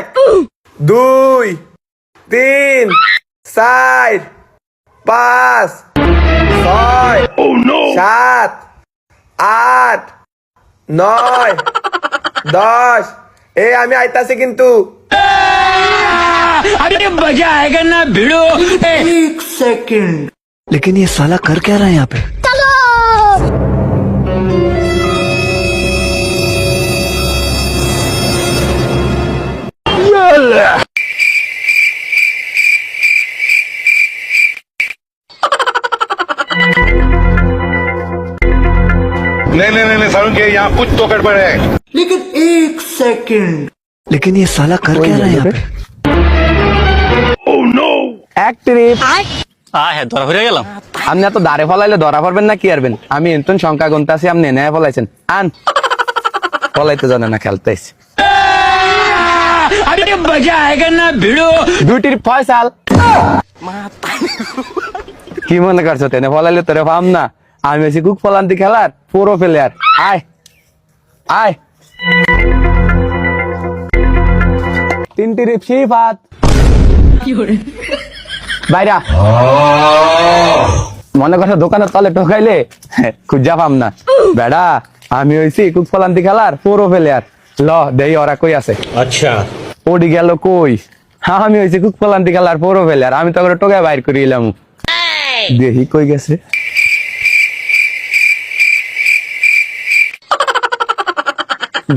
1 2 3 4 5 6 7 8 9 10 এই আমি আইতাছি কিন্তু अरे मजा आएगा ना भिड़ो। एक सेकंड। लेकिन ये साला कर क्या रहा है यहाँ पे? नहीं सारुण के यहाँ कुछ तो गड़बड़ है। लेकिन एक सेकंड। लेकिन ये साला कर क्या रहा है यहाँ पे? এক ট্রিপ হ্যাঁ ধরা হয়ে গেলাম। আপনি এত দাঁড়ে ফলাইলে ধরা পড়বেন না কি আরবেন? আমি এনতন সংখ্যা গুনতাছি আপনি নেয় ফলাইছেন। আন ফলাইতে জানে না খেলতেছি। अरे मजा आएगा ना भिड़ो। দুইটির ফয়সাল কি মনে করছো তেনে ফলাইলে তোরে ফাম না? আমি হচ্ছি কুক ফলান্তি খেলার পুরো প্লেয়ার। আয় আয় তিনটি রিপ সিফাত বাইরা মনে করছো দোকানের তলে ঢোকাইলে খুঁজা পাম না বেড়া। আমি হইছি কুক ফলান্তি খেলার পুরো প্লেয়ার। ল দেই ওরা কই আছে। अच्छा ওডি গেল কই? আমি হইছি কুক ফলান্তি খেলার পুরো প্লেয়ার। আমি তো করে টোকায় বাইর করে এলাম। দেখি কই গেছে।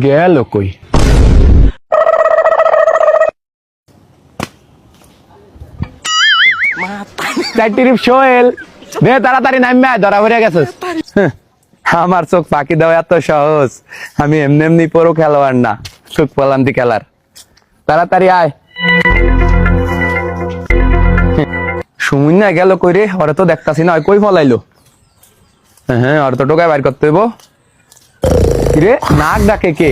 গেল কই? সোহেল দে তাড়াতাড়ি নামবে ধরা পড়ে গেছিস। আমার চোখ ফাঁকি দেওয়া এত সহজ? আমি এমনি এমনি পুরো খেলোয়াড় না, চোখ পলান্তি খেলার। তাড়াতাড়ি আয়। সুমুন না গেল কই রে? ওরে তো দেখতাছি না, কই ফলাইলো? হ্যাঁ ওর তো টোকায় বাইর করতে হইব। রে নাক ডাকে কে?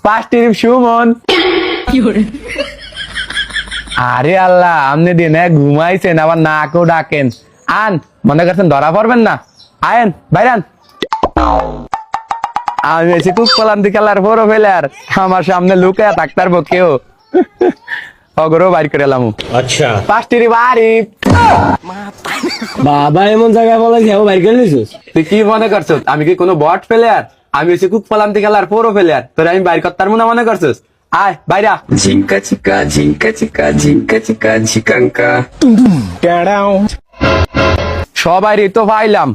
পাঁচটি সুমন। আরে আল্লাহ আপনি দিনে ঘুমাইছেন আবার নাকও ডাকেন। আন মনে করছেন ধরা পড়বেন না? আয়েন বাইরান। আমি এসে কুক কলান্তি খেলার বড় প্লেয়ার। আমার সামনে লুকায়া থাকতে পারবো কেউ? অগরও বাইর করে এলাম। अच्छा পাঁচটি বাড়ি বাবা এমন জায়গায় বলে যাও বাইর করে নিছিস। তুই কি মনে করছিস আমি কি কোনো বট প্লেয়ার? আমি হচ্ছে কুক ফলান্তি খেলার পুরো প্লেয়ার। তোর আমি বাইর করতে পারবো না মনে করছিস? আয় বাইরা। झिंका चिका झिंका चिका झिंका चिका झिकांका। সবাই তো পাইলাম।